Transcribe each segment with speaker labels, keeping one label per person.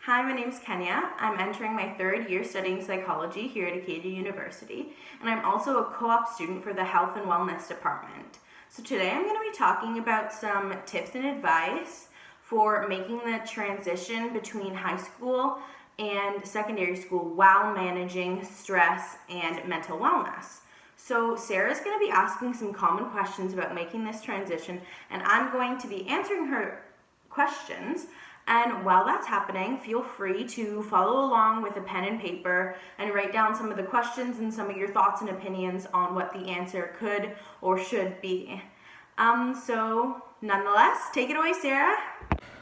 Speaker 1: Hi, my name is Kenya. I'm entering my third year studying psychology here at Acadia University, and I'm also a co-op student for the Health and Wellness Department. So today I'm going to be talking about some tips and advice for making the transition between high school and secondary school while managing stress and mental wellness. So Sarah's going to be asking some common questions about making this transition, and I'm going to be answering her questions. And while that's happening, feel free to follow along with a pen and paper and write down some of the questions and some of your thoughts and opinions on what the answer could or should be. So nonetheless, take it away, Sarah.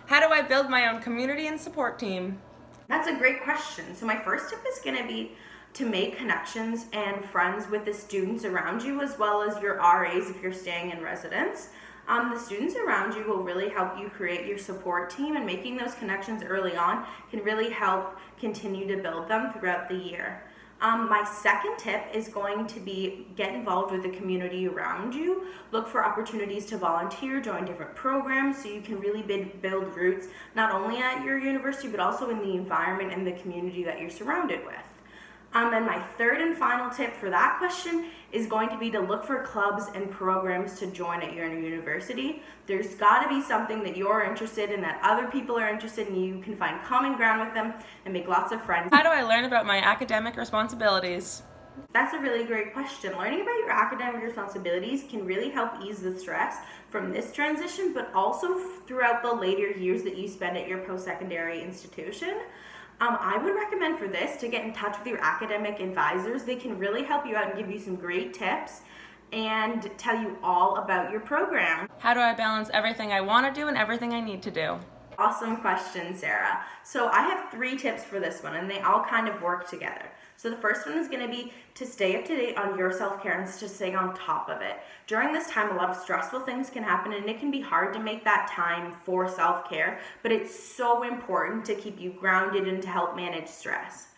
Speaker 2: How do I build my own community and support team?
Speaker 1: That's a great question. So my first tip is going to be to make connections and friends with the students around you, as well as your RAs if you're staying in residence. The students around you will really help you create your support team, and making those connections early on can really help continue to build them throughout the year. My second tip is going to be get involved with the community around you. Look for opportunities to volunteer, join different programs so you can really build roots not only at your university but also in the environment and the community that you're surrounded with. And my third and final tip for that question is going to be to look for clubs and programs to join at your university. There's got to be something that you're interested in, that other people are interested in. You can find common ground with them and make lots of friends.
Speaker 2: How do I learn about my academic responsibilities?
Speaker 1: That's a really great question. Learning about your academic responsibilities can really help ease the stress from this transition, but also throughout the later years that you spend at your post-secondary institution. I would recommend for this to get in touch with your academic advisors. They can really help you out and give you some great tips and tell you all about your program.
Speaker 2: How do I balance everything I want to do and everything I need to do?
Speaker 1: Awesome question, Sarah. So I have 3 tips for this one, and they all kind of work together. So the first one is going to be to stay up to date on your self-care and to stay on top of it. During this time, a lot of stressful things can happen, and it can be hard to make that time for self-care, but it's so important to keep you grounded and to help manage stress.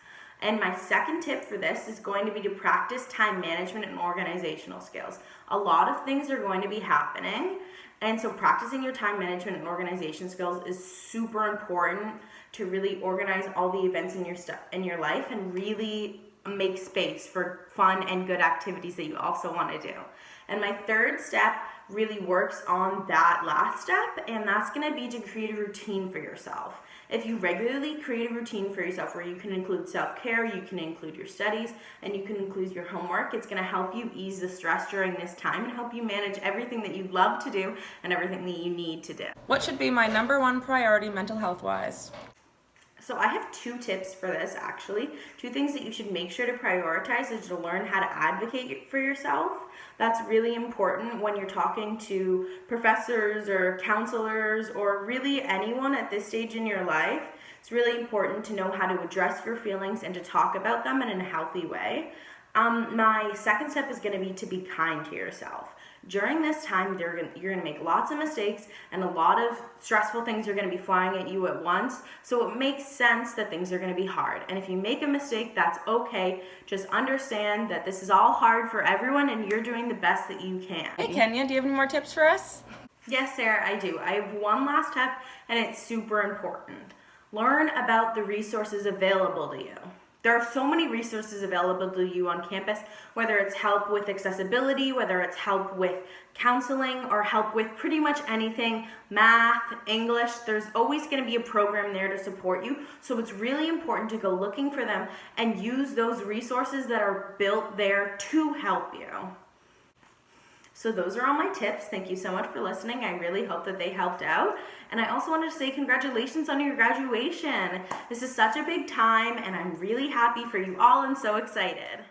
Speaker 1: And my second tip for this is going to be to practice time management and organizational skills. A lot of things are going to be happening, and so practicing your time management and organization skills is super important to really organize all the events in your life and really make space for fun and good activities that you also want to do. And my third step really works on that last step, and that's going to be to create a routine for yourself. If you regularly create a routine for yourself where you can include self-care, you can include your studies, and you can include your homework, it's going to help you ease the stress during this time and help you manage everything that you love to do and everything that you need to do.
Speaker 2: What should be my number one priority mental health-wise?
Speaker 1: So I have 2 tips for this, actually. 2 things that you should make sure to prioritize is to learn how to advocate for yourself. That's really important when you're talking to professors or counselors or really anyone at this stage in your life. It's really important to know how to address your feelings and to talk about them in a healthy way. My second step is going to be to be kind to yourself. During this time, you're going to make lots of mistakes, and a lot of stressful things are going to be flying at you at once. So it makes sense that things are going to be hard. And if you make a mistake, that's okay. Just understand that this is all hard for everyone, and you're doing the best that you can.
Speaker 2: Hey, Kenya, do you have any more tips for us?
Speaker 1: Yes, Sarah, I do. I have one last tip, and it's super important. Learn about the resources available to you. There are so many resources available to you on campus, whether it's help with accessibility, whether it's help with counseling, or help with pretty much anything, math, English. There's always going to be a program there to support you. So it's really important to go looking for them and use those resources that are built there to help you. So those are all my tips. Thank you so much for listening. I really hope that they helped out. And I also wanted to say congratulations on your graduation. This is such a big time, and I'm really happy for you all and so excited.